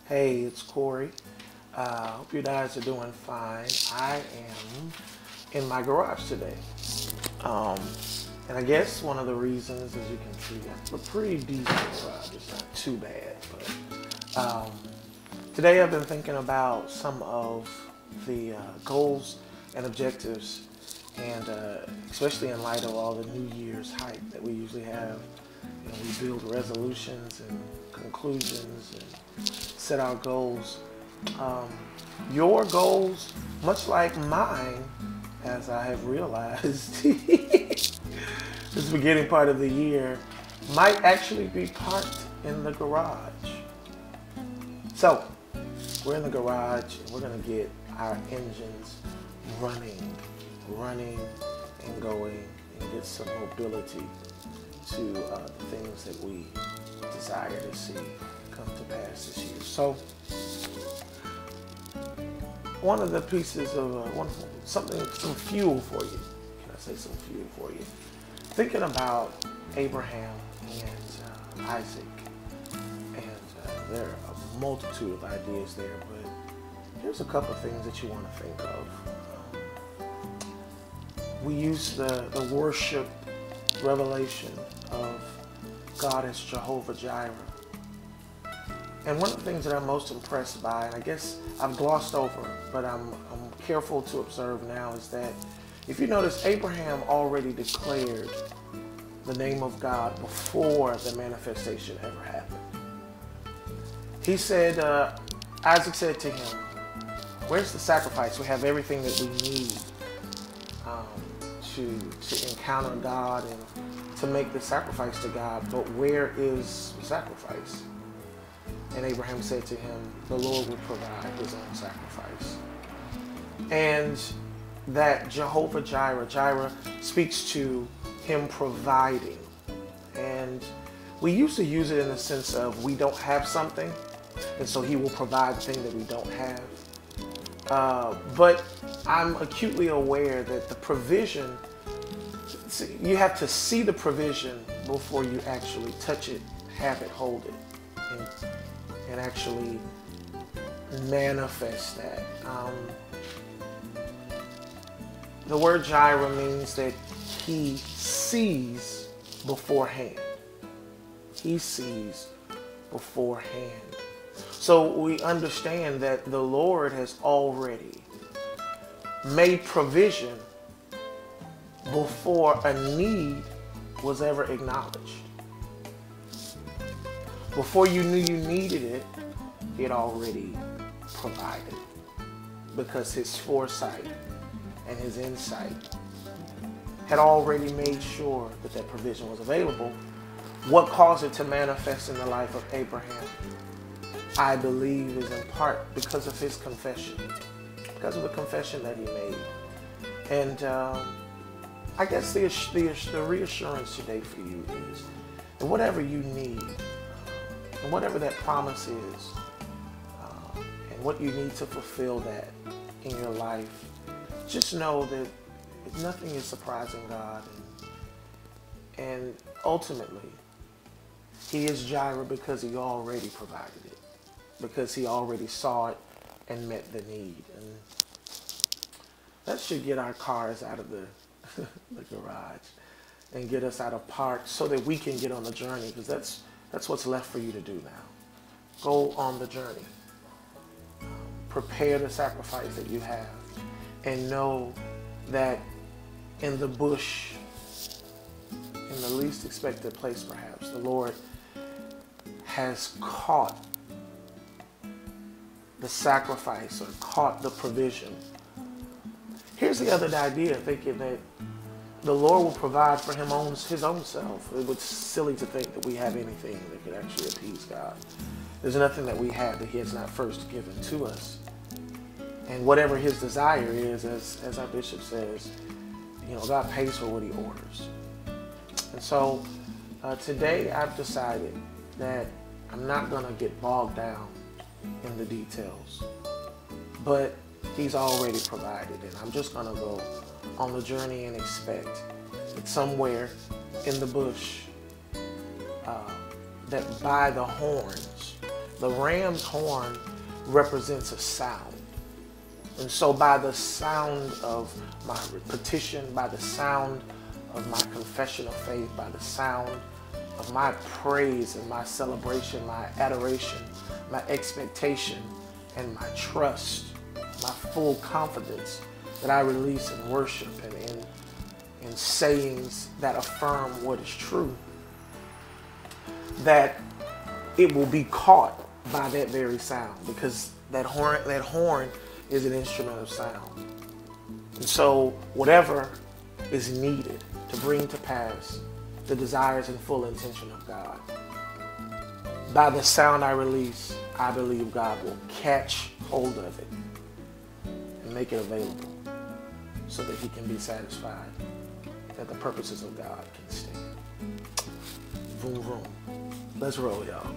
Hey, it's Corey. Hope you guys are doing fine. I am in my garage today. Um, and I guess one of the reasons, as you can see, I have a pretty decent garage. It's not too bad. But today I've been thinking about some of the goals and objectives, and especially in light of all the New Year's hype that we usually have. You know, we build resolutions and conclusions and set our goals. Your goals, much like mine, as I have realized, this beginning part of the year, might actually be parked in the garage. So, we're in the garage and we're gonna get our engines running and going, and get some mobility to the things that we desire to see come to pass this year. So, one of the pieces of some fuel for you. Can I say some fuel for you? Thinking about Abraham and Isaac, and there are a multitude of ideas there, but here's a couple of things that you want to think of. We use the worship revelation of God as Jehovah Jireh. And one of the things that I'm most impressed by, and I guess I've glossed over, but I'm careful to observe now, is that if you notice, Abraham already declared the name of God before the manifestation ever happened. He said, Isaac said to him, "Where's the sacrifice? We have everything that we need to encounter God and to make the sacrifice to God, but where is the sacrifice?" And Abraham said to him, "The Lord will provide his own sacrifice." And that Jehovah Jireh speaks to him providing. And we used to use it in the sense of we don't have something, and so he will provide the thing that we don't have. But I'm acutely aware that the provision, you have to see the provision before you actually touch it, have it, hold it, and actually manifest that. The word Jireh means that he sees beforehand. He sees beforehand. So we understand that the Lord has already made provision before a need was ever acknowledged. Before you knew you needed it, it already provided, because his foresight and his insight had already made sure that that provision was available. What caused it to manifest in the life of Abraham, I believe, is in part because of his confession, because of the confession that he made. And I guess the reassurance today for you is that whatever you need, and whatever that promise is, and what you need to fulfill that in your life, just know that nothing is surprising God. And ultimately, he is Jireh because he already provided it, because he already saw it and met the need. And that should get our cars out of the garage and get us out of park so that we can get on the journey, because that's what's left for you to do now. Go on the journey. Prepare the sacrifice that you have, and know that in the bush, in the least expected place perhaps, the Lord has caught the sacrifice or caught the provision. Here's the other idea, thinking that the Lord will provide for his own self. It was silly to think that we have anything that could actually appease God. There's nothing that we have that he has not first given to us. And whatever his desire is, as our bishop says, you know, God pays for what he orders. And so today I've decided that I'm not going to get bogged down in the details, but he's already provided, and I'm just going to go on the journey and expect that somewhere in the bush, that by the horns, The ram's horn represents a sound. And so by the sound of my petition, by the sound of my confession of faith, by the sound of my praise and my celebration, my adoration, my expectation, and my trust, my full confidence that I release in worship and in sayings that affirm what is true, that it will be caught by that very sound, because that horn is an instrument of sound. And so whatever is needed to bring to pass the desires and full intention of God, by the sound I release, I believe God will catch hold of it and make it available so that he can be satisfied, that the purposes of God can stand. Vroom, vroom. Let's roll, y'all.